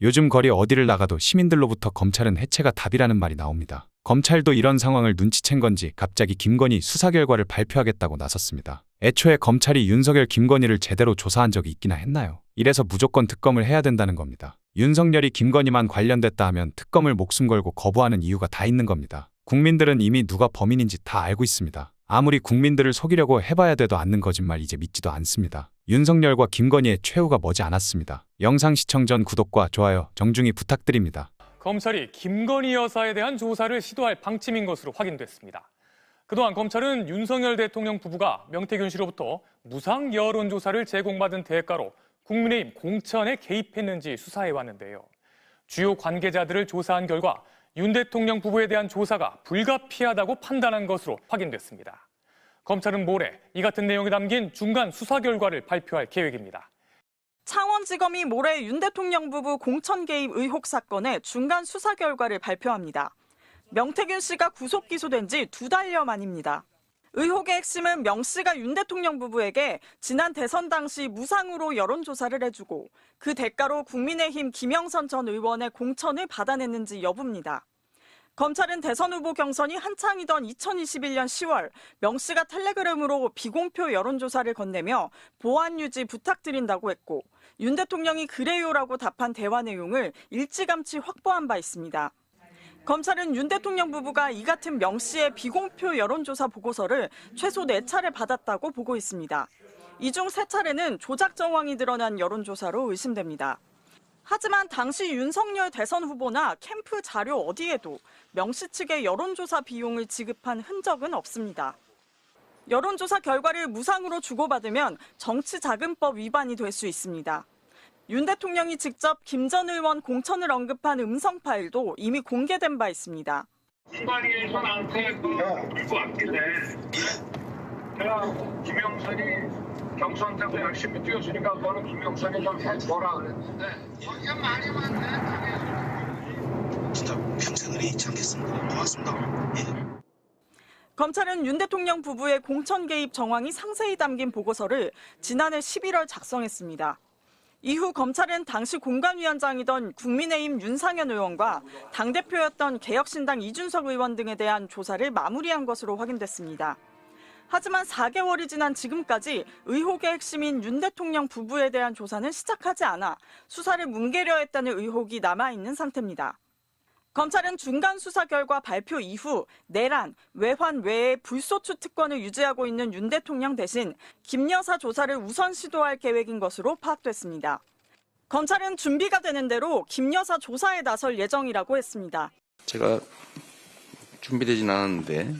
요즘 거리 어디를 나가도 시민들로부터 검찰은 해체가 답이라는 말이 나옵니다. 검찰도 이런 상황을 눈치챈 건지 갑자기 김건희 수사 결과를 발표하겠다고 나섰습니다. 애초에 검찰이 윤석열 김건희를 제대로 조사한 적이 있기나 했나요? 이래서 무조건 특검을 해야 된다는 겁니다. 윤석열이 김건희만 관련됐다 하면 특검을 목숨 걸고 거부하는 이유가 다 있는 겁니다. 국민들은 이미 누가 범인인지 다 알고 있습니다. 아무리 국민들을 속이려고 해봐야 돼도 않는 거짓말 이제 믿지도 않습니다. 윤석열과 김건희의 최후가 머지 않았습니다. 영상 시청 전 구독과 좋아요 정중히 부탁드립니다. 검찰이 김건희 여사에 대한 조사를 시도할 방침인 것으로 확인됐습니다. 그동안 검찰은 윤석열 대통령 부부가 명태균 씨로부터 무상 여론조사를 제공받은 대가로 국민의힘 공천에 개입했는지 수사해왔는데요. 주요 관계자들을 조사한 결과 윤 대통령 부부에 대한 조사가 불가피하다고 판단한 것으로 확인됐습니다. 검찰은 모레 이 같은 내용이 담긴 중간 수사 결과를 발표할 계획입니다. 창원지검이 모레 윤 대통령 부부 공천 개입 의혹 사건의 중간 수사 결과를 발표합니다. 명태균 씨가 구속 기소된 지 2달여 만입니다. 의혹의 핵심은 명 씨가 윤 대통령 부부에게 지난 대선 당시 무상으로 여론조사를 해주고 그 대가로 국민의힘 김영선 전 의원의 공천을 받아냈는지 여부입니다. 검찰은 대선 후보 경선이 한창이던 2021년 10월 명 씨가 텔레그램으로 비공표 여론조사를 건네며 보안 유지 부탁드린다고 했고 윤 대통령이 그래요라고 답한 대화 내용을 일찌감치 확보한 바 있습니다. 검찰은 윤 대통령 부부가 이 같은 명 씨의 비공표 여론조사 보고서를 최소 4차례 받았다고 보고 있습니다. 이 중 3차례는 조작 정황이 드러난 여론조사로 의심됩니다. 하지만 당시 윤석열 대선 후보나 캠프 자료 어디에도 명 씨 측의 여론조사 비용을 지급한 흔적은 없습니다. 여론조사 결과를 무상으로 주고받으면 정치자금법 위반이 될 수 있습니다. 윤 대통령이 직접 김 전 의원 공천을 언급한 음성 파일도 이미 공개된 바 있습니다. 김관희에서 나한테 물고 왔길래 제가 김영선이 경선 때도 열심히 뛰었으니까 너는 김영선이 좀 해줘라 그랬는데 거기가 말이 많네. 진짜 평생을 잊지 않겠습니다. 고맙습니다. 예. 검찰은 윤 대통령 부부의 공천 개입 정황이 상세히 담긴 보고서를 지난해 11월 작성했습니다. 이후 검찰은 당시 공관위원장이던 국민의힘 윤상현 의원과 당대표였던 개혁신당 이준석 의원 등에 대한 조사를 마무리한 것으로 확인됐습니다. 하지만 4개월이 지난 지금까지 의혹의 핵심인 윤 대통령 부부에 대한 조사는 시작하지 않아 수사를 뭉개려 했다는 의혹이 남아있는 상태입니다. 검찰은 중간 수사 결과 발표 이후 내란, 외환 외에 불소추 특권을 유지하고 있는 윤 대통령 대신 김 여사 조사를 우선 시도할 계획인 것으로 파악됐습니다. 검찰은 준비가 되는 대로 김 여사 조사에 나설 예정이라고 했습니다. 제가 준비되진 않았는데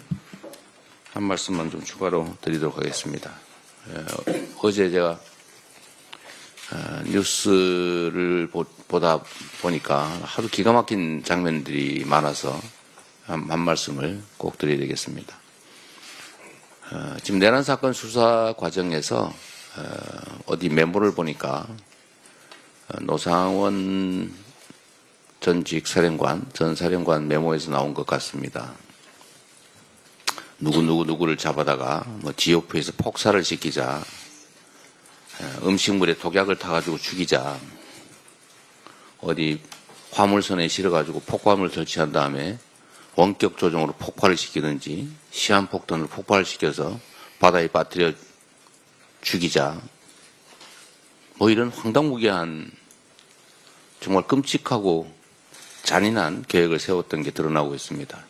한 말씀만 좀 추가로 드리도록 하겠습니다. 어제 제가 뉴스를 보다 보니까 하도 기가 막힌 장면들이 많아서 한 말씀을 꼭 드려야 되겠습니다. 지금 내란 사건 수사 과정에서 어디 메모를 보니까 노상원 전직 사령관, 전 사령관 메모에서 나온 것 같습니다. 누구를 잡아다가 지옥표에서 폭사를 시키자, 음식물에 독약을 타가지고 죽이자, 어디 화물선에 실어가지고 폭발물을 설치한 다음에 원격 조종으로 폭발을 시키든지 시한폭탄으로 폭발을 시켜서 바다에 빠뜨려 죽이자, 이런 황당무계한 정말 끔찍하고 잔인한 계획을 세웠던 게 드러나고 있습니다.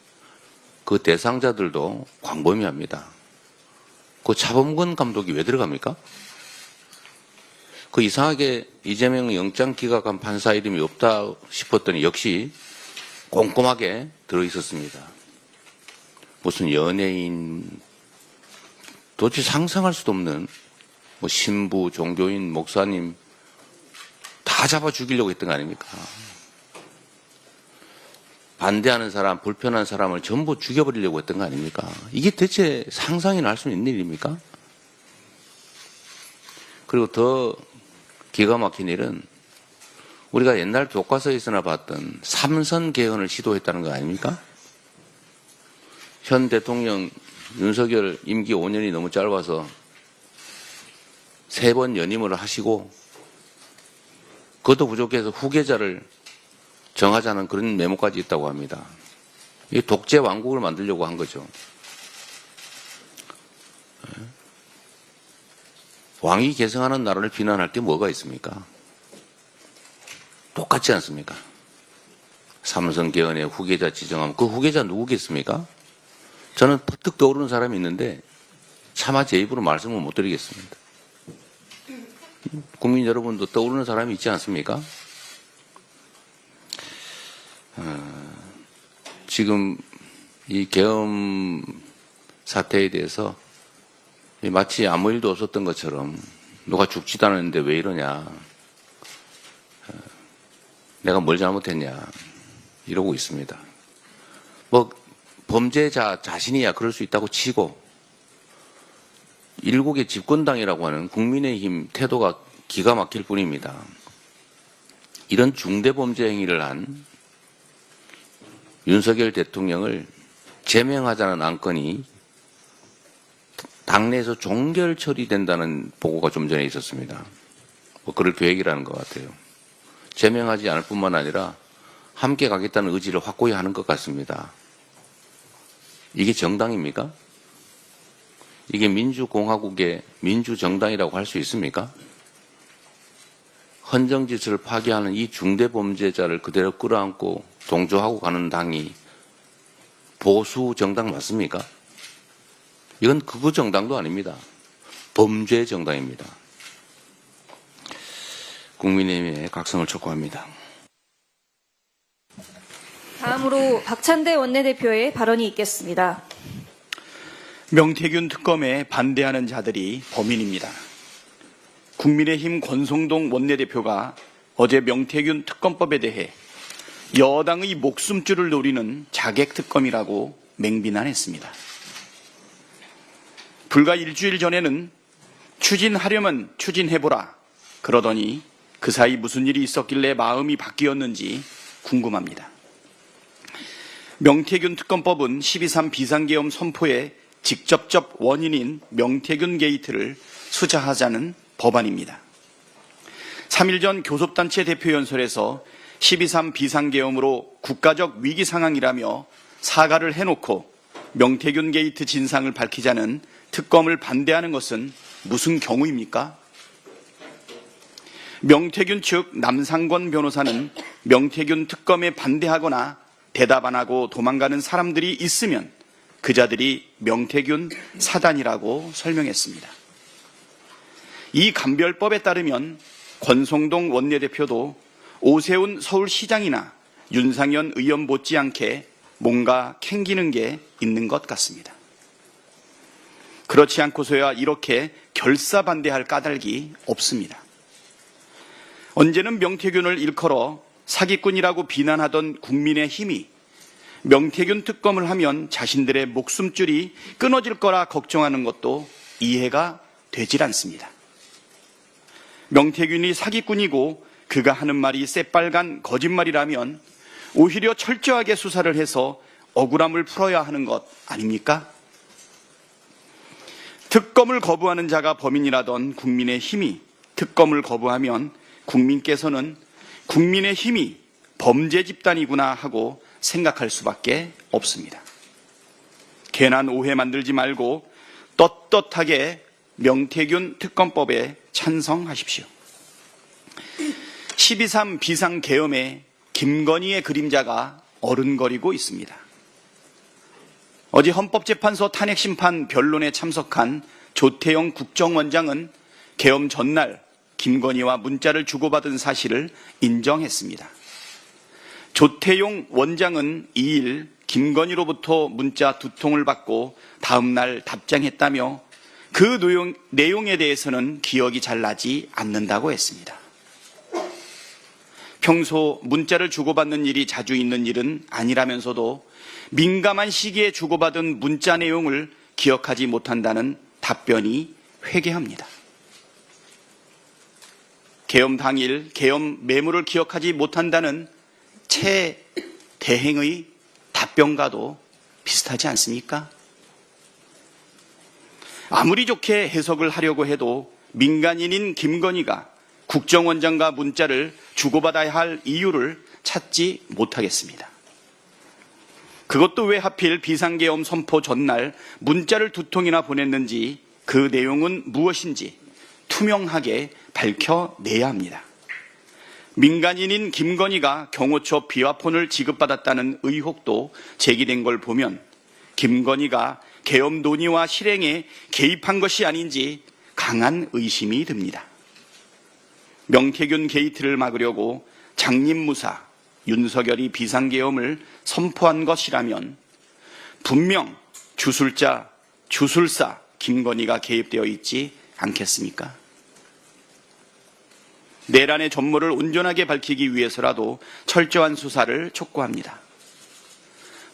그 대상자들도 광범위합니다. 그 차범근 감독이 왜 들어갑니까? 그 이상하게 이재명 영장 기각한 판사 이름이 없다 싶었더니 역시 꼼꼼하게 들어있었습니다. 무슨 연예인, 도대체 상상할 수도 없는 신부, 종교인, 목사님 다 잡아 죽이려고 했던 거 아닙니까? 반대하는 사람, 불편한 사람을 전부 죽여버리려고 했던 거 아닙니까? 이게 대체 상상이나 할 수 있는 일입니까? 그리고 더 기가 막힌 일은 우리가 옛날 교과서에서나 봤던 삼선 개헌을 시도했다는 거 아닙니까? 현 대통령 윤석열 임기 5년이 너무 짧아서 3번 연임을 하시고 그것도 부족해서 후계자를 정하자는 그런 메모까지 있다고 합니다. 이 독재 왕국을 만들려고 한 거죠. 왕이 계승하는 나라를 비난할 게 뭐가 있습니까? 똑같지 않습니까? 삼선 개헌의 후계자 지정하면 그 후계자 누구겠습니까? 저는 퍼뜩 떠오르는 사람이 있는데 차마 제 입으로 말씀을 못 드리겠습니다. 국민 여러분도 떠오르는 사람이 있지 않습니까? 지금 이 계엄 사태에 대해서 마치 아무 일도 없었던 것처럼 누가 죽지도 않았는데 왜 이러냐, 내가 뭘 잘못했냐 이러고 있습니다. 뭐 범죄자 자신이야 그럴 수 있다고 치고 일국의 집권당이라고 하는 국민의힘 태도가 기가 막힐 뿐입니다. 이런 중대범죄 행위를 한 윤석열 대통령을 제명하자는 안건이 당내에서 종결 처리된다는 보고가 좀 전에 있었습니다. 뭐 그럴 계획이라는 것 같아요. 제명하지 않을 뿐만 아니라 함께 가겠다는 의지를 확고히 하는 것 같습니다. 이게 정당입니까? 이게 민주공화국의 민주정당이라고 할 수 있습니까? 헌정질서를 파괴하는 이 중대범죄자를 그대로 끌어안고 동조하고 가는 당이 보수 정당 맞습니까? 이건 극우 정당도 아닙니다. 범죄 정당입니다. 국민의힘의 각성을 촉구합니다. 다음으로 박찬대 원내대표의 발언이 있겠습니다. 명태균 특검에 반대하는 자들이 범인입니다. 국민의힘 권성동 원내대표가 어제 명태균 특검법에 대해 여당의 목숨줄을 노리는 자객특검이라고 맹비난했습니다. 불과 일주일 전에는 추진하려면 추진해보라 그러더니 그 사이 무슨 일이 있었길래 마음이 바뀌었는지 궁금합니다. 명태균 특검법은 12.3 비상계엄 선포의 직접적 원인인 명태균 게이트를 수사하자는 법안입니다. 3일 전 교섭단체 대표연설에서 12.3 비상계엄으로 국가적 위기 상황이라며 사과를 해놓고 명태균 게이트 진상을 밝히자는 특검을 반대하는 것은 무슨 경우입니까? 명태균 측 남상권 변호사는 명태균 특검에 반대하거나 대답 안 하고 도망가는 사람들이 있으면 그자들이 명태균 사단이라고 설명했습니다. 이 감별법에 따르면 권성동 원내대표도 오세훈 서울시장이나 윤상현 의원 못지않게 뭔가 캥기는 게 있는 것 같습니다. 그렇지 않고서야 이렇게 결사반대할 까닭이 없습니다. 언제는 명태균을 일컬어 사기꾼이라고 비난하던 국민의힘이 명태균 특검을 하면 자신들의 목숨줄이 끊어질 거라 걱정하는 것도 이해가 되질 않습니다. 명태균이 사기꾼이고 그가 하는 말이 새빨간 거짓말이라면 오히려 철저하게 수사를 해서 억울함을 풀어야 하는 것 아닙니까? 특검을 거부하는 자가 범인이라던 국민의힘이 특검을 거부하면 국민께서는 국민의힘이 범죄 집단이구나 하고 생각할 수밖에 없습니다. 괜한 오해 만들지 말고 떳떳하게 명태균 특검법에 찬성하십시오. 12.3 비상계엄에 김건희의 그림자가 어른거리고 있습니다. 어제 헌법재판소 탄핵심판 변론에 참석한 조태용 국정원장은 계엄 전날 김건희와 문자를 주고받은 사실을 인정했습니다. 조태용 원장은 2일 김건희로부터 문자 2통을 받고 다음 날 답장했다며 그 내용에 대해서는 기억이 잘 나지 않는다고 했습니다. 평소 문자를 주고받는 일이 자주 있는 일은 아니라면서도 민감한 시기에 주고받은 문자 내용을 기억하지 못한다는 답변이 회개합니다. 계엄 당일 계엄 매물을 기억하지 못한다는 채 대행의 답변과도 비슷하지 않습니까? 아무리 좋게 해석을 하려고 해도 민간인인 김건희가 국정원장과 문자를 주고받아야 할 이유를 찾지 못하겠습니다. 그것도 왜 하필 비상계엄 선포 전날 문자를 2통이나 보냈는지 그 내용은 무엇인지 투명하게 밝혀내야 합니다. 민간인인 김건희가 경호처 비화폰을 지급받았다는 의혹도 제기된 걸 보면 김건희가 계엄 논의와 실행에 개입한 것이 아닌지 강한 의심이 듭니다. 명태균 게이트를 막으려고 장님무사 윤석열이 비상계엄을 선포한 것이라면 분명 주술자, 주술사 김건희가 개입되어 있지 않겠습니까? 내란의 전모를 온전하게 밝히기 위해서라도 철저한 수사를 촉구합니다.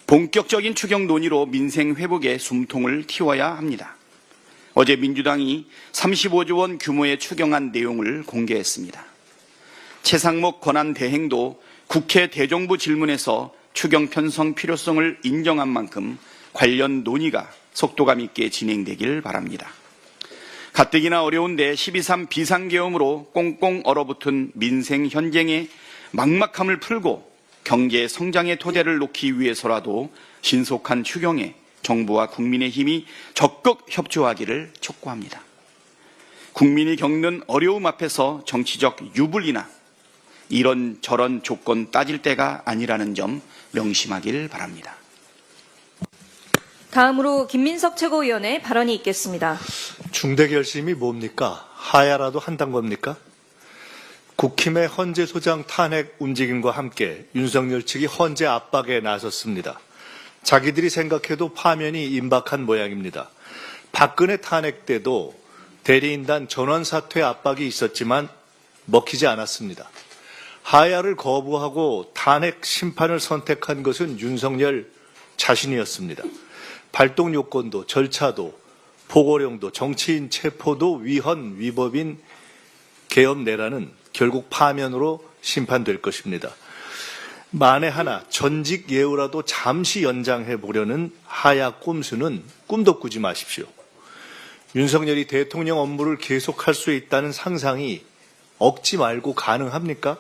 본격적인 추경 논의로 민생 회복에 숨통을 틔워야 합니다. 어제 민주당이 35조 원 규모의 추경안 내용을 공개했습니다. 최상목 권한대행도 국회 대정부 질문에서 추경 편성 필요성을 인정한 만큼 관련 논의가 속도감 있게 진행되길 바랍니다. 가뜩이나 어려운데 12.3 비상계엄으로 꽁꽁 얼어붙은 민생 현장의 막막함을 풀고 경제 성장의 토대를 놓기 위해서라도 신속한 추경에 정부와 국민의힘이 적극 협조하기를 촉구합니다. 국민이 겪는 어려움 앞에서 정치적 유불리나 이런저런 조건 따질 때가 아니라는 점 명심하길 바랍니다. 다음으로 김민석 최고위원의 발언이 있겠습니다. 중대 결심이 뭡니까? 하야라도 한단 겁니까? 국힘의 헌재 소장 탄핵 움직임과 함께 윤석열 측이 헌재 압박에 나섰습니다. 자기들이 생각해도 파면이 임박한 모양입니다. 박근혜 탄핵 때도 대리인단 전원 사퇴 압박이 있었지만 먹히지 않았습니다. 하야를 거부하고 탄핵 심판을 선택한 것은 윤석열 자신이었습니다. 발동 요건도 절차도 보고령도 정치인 체포도 위헌 위법인 계엄 내란은 결국 파면으로 심판될 것입니다. 만에 하나 전직 예우라도 잠시 연장해 보려는 하야 꼼수는 꿈도 꾸지 마십시오. 윤석열이 대통령 업무를 계속할 수 있다는 상상이 억지 말고 가능합니까?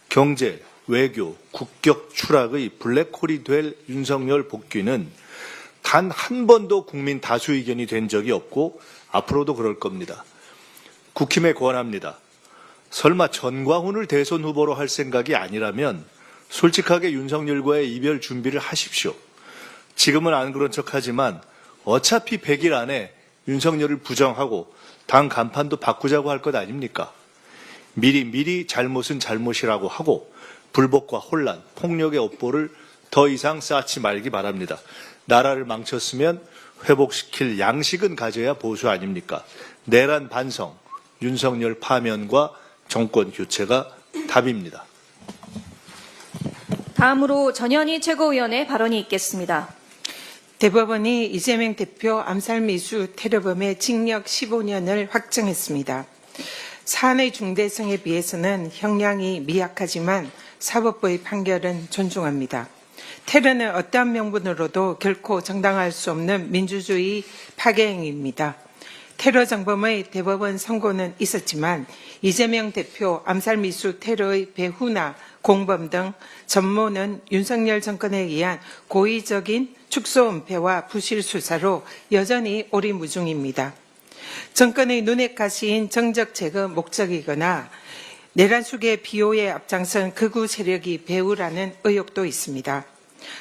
경제, 외교, 국격 추락의 블랙홀이 될 윤석열 복귀는 단 한 번도 국민 다수 의견이 된 적이 없고 앞으로도 그럴 겁니다. 국힘에 권합니다. 설마 전광훈을 대선 후보로 할 생각이 아니라면 솔직하게 윤석열과의 이별 준비를 하십시오. 지금은 안 그런 척하지만 어차피 100일 안에 윤석열을 부정하고 당 간판도 바꾸자고 할 것 아닙니까? 미리 잘못은 잘못이라고 하고 불복과 혼란, 폭력의 업보를 더 이상 쌓지 말기 바랍니다. 나라를 망쳤으면 회복시킬 양식은 가져야 보수 아닙니까? 내란 반성, 윤석열 파면과 정권 교체가 답입니다. 다음으로 전현희 최고위원의 발언이 있겠습니다. 대법원이 이재명 대표 암살미수 테러범의 징역 15년을 확정했습니다. 사안의 중대성에 비해서는 형량이 미약하지만 사법부의 판결은 존중합니다. 테러는 어떠한 명분으로도 결코 정당화할 수 없는 민주주의 파괴 행위입니다. 테러 정범의 대법원 선고는 있었지만 이재명 대표 암살미수 테러의 배후나 공범 등 전모는 윤석열 정권에 의한 고의적인 축소 은폐와 부실 수사로 여전히 오리무중입니다. 정권의 눈엣 가시인 정적 제거 목적이거나 내란 수계 비호에 앞장선 극우 세력이 배후라는 의혹도 있습니다.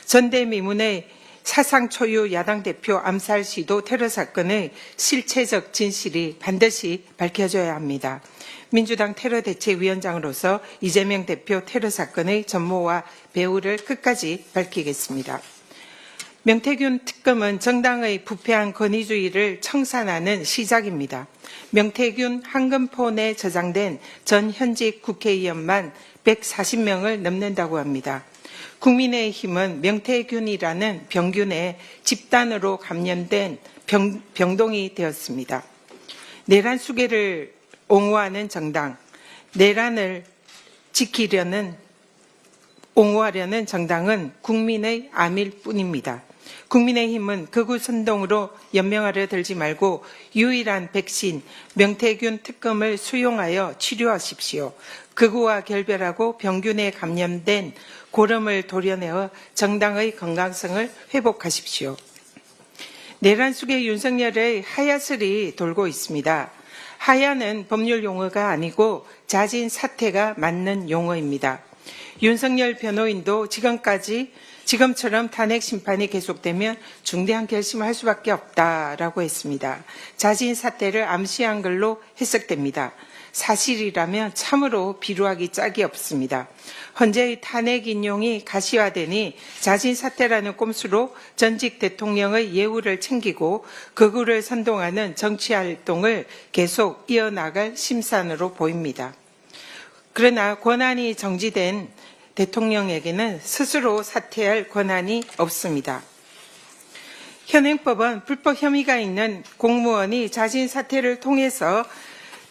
전대미문의 사상 초유 야당 대표 암살 시도 테러 사건의 실체적 진실이 반드시 밝혀져야 합니다. 민주당 테러대책위원장으로서 이재명 대표 테러 사건의 전모와 배후를 끝까지 밝히겠습니다. 명태균 특검은 정당의 부패한 권위주의를 청산하는 시작입니다. 명태균 한금폰에 저장된 전 현직 국회의원만 140명을 넘는다고 합니다. 국민의힘은 명태균이라는 병균에 집단으로 감염된 병동이 되었습니다. 내란 수계를 옹호하는 정당, 내란을 옹호하려는 정당은 국민의 암일 뿐입니다. 국민의힘은 극우 선동으로 연명하려 들지 말고 유일한 백신 명태균 특검을 수용하여 치료하십시오. 극우와 결별하고 병균에 감염된 고름을 도려내어 정당의 건강성을 회복하십시오. 내란 속에 윤석열의 하야설이 돌고 있습니다. 하야는 법률 용어가 아니고 자진 사퇴가 맞는 용어입니다. 윤석열 변호인도 지금처럼 탄핵 심판이 계속되면 중대한 결심을 할 수밖에 없다라고 했습니다. 자진 사퇴를 암시한 걸로 해석됩니다. 사실이라면 참으로 비루하기 짝이 없습니다. 헌재의 탄핵 인용이 가시화되니 자진 사퇴라는 꼼수로 전직 대통령의 예우를 챙기고 극우를 선동하는 정치 활동을 계속 이어나갈 심산으로 보입니다. 그러나 권한이 정지된 대통령에게는 스스로 사퇴할 권한이 없습니다. 현행법은 불법 혐의가 있는 공무원이 자진 사퇴를 통해서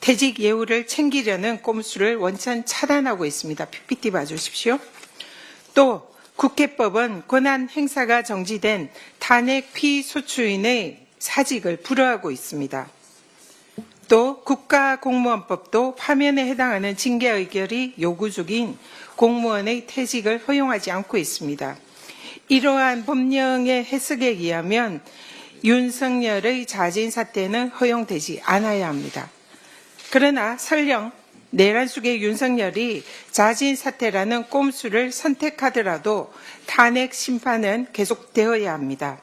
퇴직 예우를 챙기려는 꼼수를 원천 차단하고 있습니다. PPT 봐주십시오. 또 국회법은 권한 행사가 정지된 탄핵 피소추인의 사직을 불허하고 있습니다. 또 국가공무원법도 파면에 해당하는 징계 의결이 요구 중인 공무원의 퇴직을 허용하지 않고 있습니다. 이러한 법령의 해석에 의하면 윤석열의 자진 사퇴는 허용되지 않아야 합니다. 그러나 설령 내란 속의 윤석열이 자진 사퇴라는 꼼수를 선택하더라도 탄핵 심판은 계속되어야 합니다.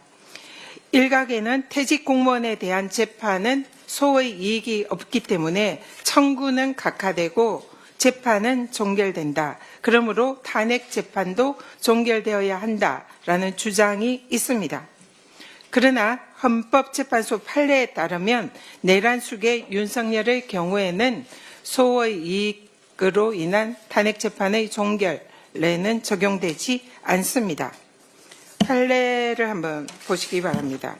일각에는 퇴직 공무원에 대한 재판은 소의 이익이 없기 때문에 청구는 각하되고 재판은 종결된다. 그러므로 탄핵 재판도 종결되어야 한다라는 주장이 있습니다. 그러나 헌법재판소 판례에 따르면 내란 속의 윤석열의 경우에는 소의 이익으로 인한 탄핵 재판의 종결에는 적용되지 않습니다. 판례를 한번 보시기 바랍니다.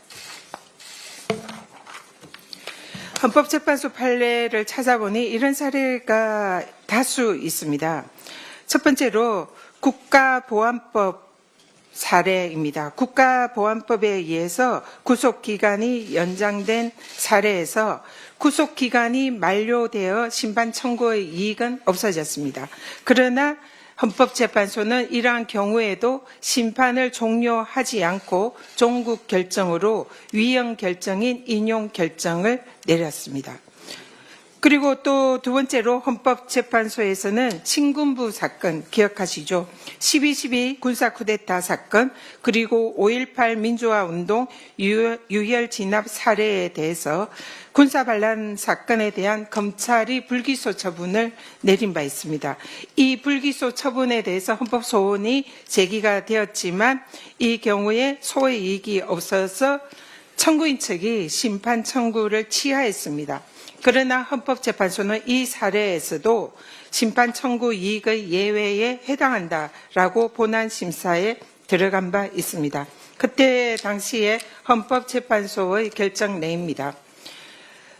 헌법재판소 판례를 찾아보니 이런 사례가 다수 있습니다. 첫 번째로 국가보안법 사례입니다. 국가보안법에 의해서 구속기간이 연장된 사례에서 구속기간이 만료되어 심판 청구의 이익은 없어졌습니다. 그러나 헌법재판소는 이러한 경우에도 심판을 종료하지 않고 종국 결정으로 위헌 결정인 인용 결정을 내렸습니다. 그리고 또 두 번째로 헌법재판소에서는 친군부 사건 기억하시죠? 12.12 군사쿠데타 사건 그리고 5.18 민주화운동 유혈 진압 사례에 대해서 군사반란 사건에 대한 검찰이 불기소 처분을 내린 바 있습니다. 이 불기소 처분에 대해서 헌법소원이 제기가 되었지만 이 경우에 소의 이익이 없어서 청구인 측이 심판 청구를 취하했습니다. 그러나 헌법재판소는 이 사례에서도 심판 청구 이익의 예외에 해당한다라고 본안 심사에 들어간 바 있습니다. 그때 당시에 헌법재판소의 결정 내입니다.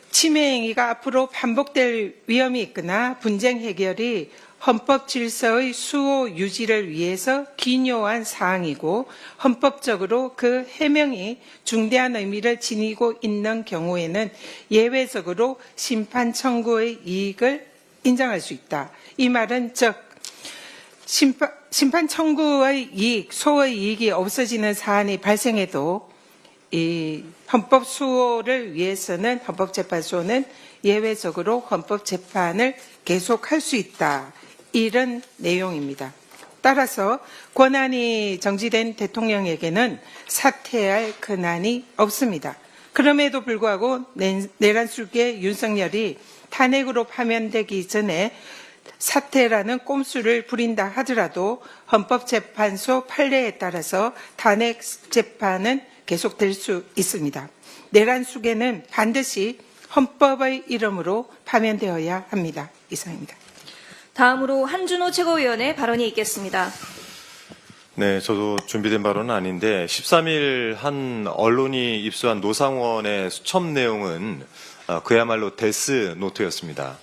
침해 행위가 앞으로 반복될 위험이 있거나 분쟁 해결이 헌법 질서의 수호 유지를 위해서 기묘한 사항이고 헌법적으로 그 해명이 중대한 의미를 지니고 있는 경우에는 예외적으로 심판 청구의 이익을 인정할 수 있다. 이 말은 즉 심판 청구의 이익, 소의 이익이 없어지는 사안이 발생해도 이 헌법 수호를 위해서는 헌법재판소는 예외적으로 헌법재판을 계속할 수 있다. 이런 내용입니다. 따라서 권한이 정지된 대통령에게는 사퇴할 권한이 없습니다. 그럼에도 불구하고 내란 속의 윤석열이 탄핵으로 파면되기 전에 사퇴라는 꼼수를 부린다 하더라도 헌법재판소 판례에 따라서 탄핵 재판은 계속될 수 있습니다. 내란 속에는 반드시 헌법의 이름으로 파면되어야 합니다. 이상입니다. 다음으로 한준호 최고위원의 발언이 있겠습니다. 네, 저도 준비된 발언은 아닌데 13일 한 언론이 입수한 노상원의 수첩 내용은 그야말로 데스 노트였습니다.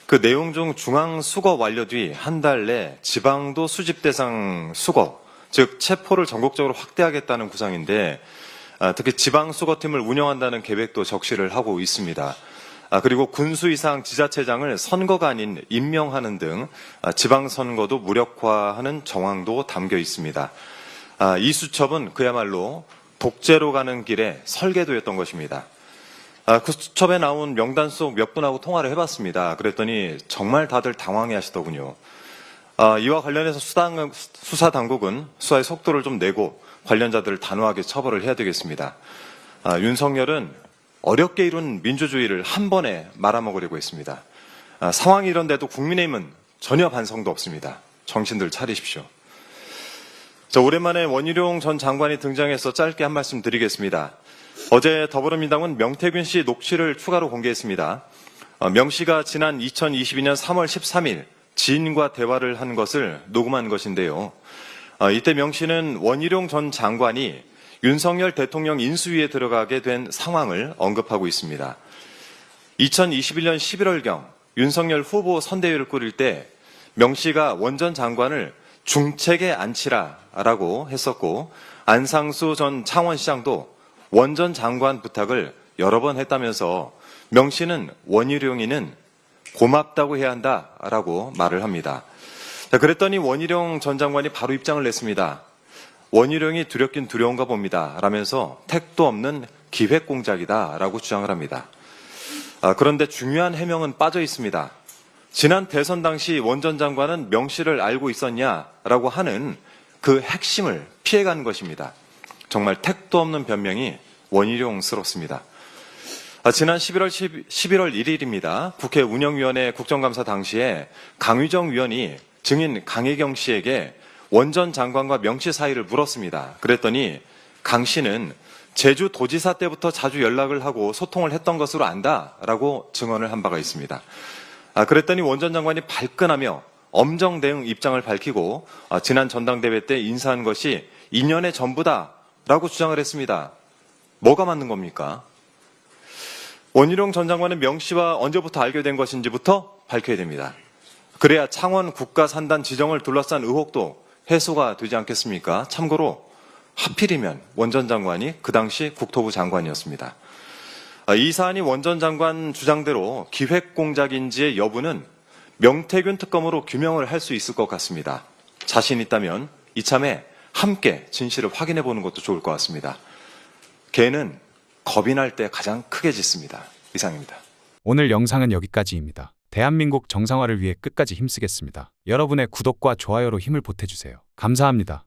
그 내용 중 중앙 수거 완료 뒤 한 달 내 지방도 수집 대상 수거, 즉 체포를 전국적으로 확대하겠다는 구상인데 특히 지방 수거팀을 운영한다는 계획도 적시를 하고 있습니다. 그리고 군수 이상 지자체장을 선거가 아닌 임명하는 등 지방선거도 무력화하는 정황도 담겨 있습니다. 이 수첩은 그야말로 독재로 가는 길에 설계도였던 것입니다. 그 수첩에 나온 명단 속 몇 분하고 통화를 해봤습니다. 그랬더니 정말 다들 당황해 하시더군요. 이와 관련해서 수사당국은 수사의 속도를 좀 내고 관련자들을 단호하게 처벌을 해야 되겠습니다. 윤석열은 어렵게 이룬 민주주의를 한 번에 말아먹으려고 했습니다. 상황이 이런데도 국민의힘은 전혀 반성도 없습니다. 정신들 차리십시오. 오랜만에 원희룡 전 장관이 등장해서 짧게 한 말씀 드리겠습니다. 어제 더불어민주당은 명태균 씨 녹취를 추가로 공개했습니다. 명 씨가 지난 2022년 3월 13일 지인과 대화를 한 것을 녹음한 것인데요. 이때 명 씨는 원희룡 전 장관이 윤석열 대통령 인수위에 들어가게 된 상황을 언급하고 있습니다. 2021년 11월경 윤석열 후보 선대위를 꾸릴 때 명 씨가 원 전 장관을 중책에 앉히라라고 했었고 안상수 전 창원시장도 원 전 장관 부탁을 여러 번 했다면서 명 씨는 원희룡이는 고맙다고 해야 한다라고 말을 합니다. 그랬더니 원희룡 전 장관이 바로 입장을 냈습니다. 원희룡이 두렵긴 두려운가 봅니다. 라면서 택도 없는 기획공작이다라고 주장을 합니다. 그런데 중요한 해명은 빠져 있습니다. 지난 대선 당시 원 전 장관은 명 씨를 알고 있었냐라고 하는 그 핵심을 피해간 것입니다. 정말 택도 없는 변명이 원희룡스럽습니다. 지난 11월 1일입니다. 국회 운영위원회 국정감사 당시에 강유정 위원이 증인 강혜경 씨에게 원 전 장관과 명 씨 사이를 물었습니다. 그랬더니 강 씨는 제주도지사 때부터 자주 연락을 하고 소통을 했던 것으로 안다라고 증언을 한 바가 있습니다. 그랬더니 원 전 장관이 발끈하며 엄정 대응 입장을 밝히고 지난 전당대회 때 인사한 것이 2년의 전부다라고 주장을 했습니다. 뭐가 맞는 겁니까? 원희룡 전 장관은 명 씨와 언제부터 알게 된 것인지부터 밝혀야 됩니다. 그래야 창원 국가산단 지정을 둘러싼 의혹도 해소가 되지 않겠습니까? 참고로 하필이면 원 전 장관이 그 당시 국토부 장관이었습니다. 이 사안이 원 전 장관 주장대로 기획공작인지의 여부는 명태균 특검으로 규명을 할 수 있을 것 같습니다. 자신 있다면 이참에 함께 진실을 확인해 보는 것도 좋을 것 같습니다. 개는 겁이 날 때 가장 크게 짖습니다. 이상입니다. 오늘 영상은 여기까지입니다. 대한민국 정상화를 위해 끝까지 힘쓰겠습니다. 여러분의 구독과 좋아요로 힘을 보태주세요. 감사합니다.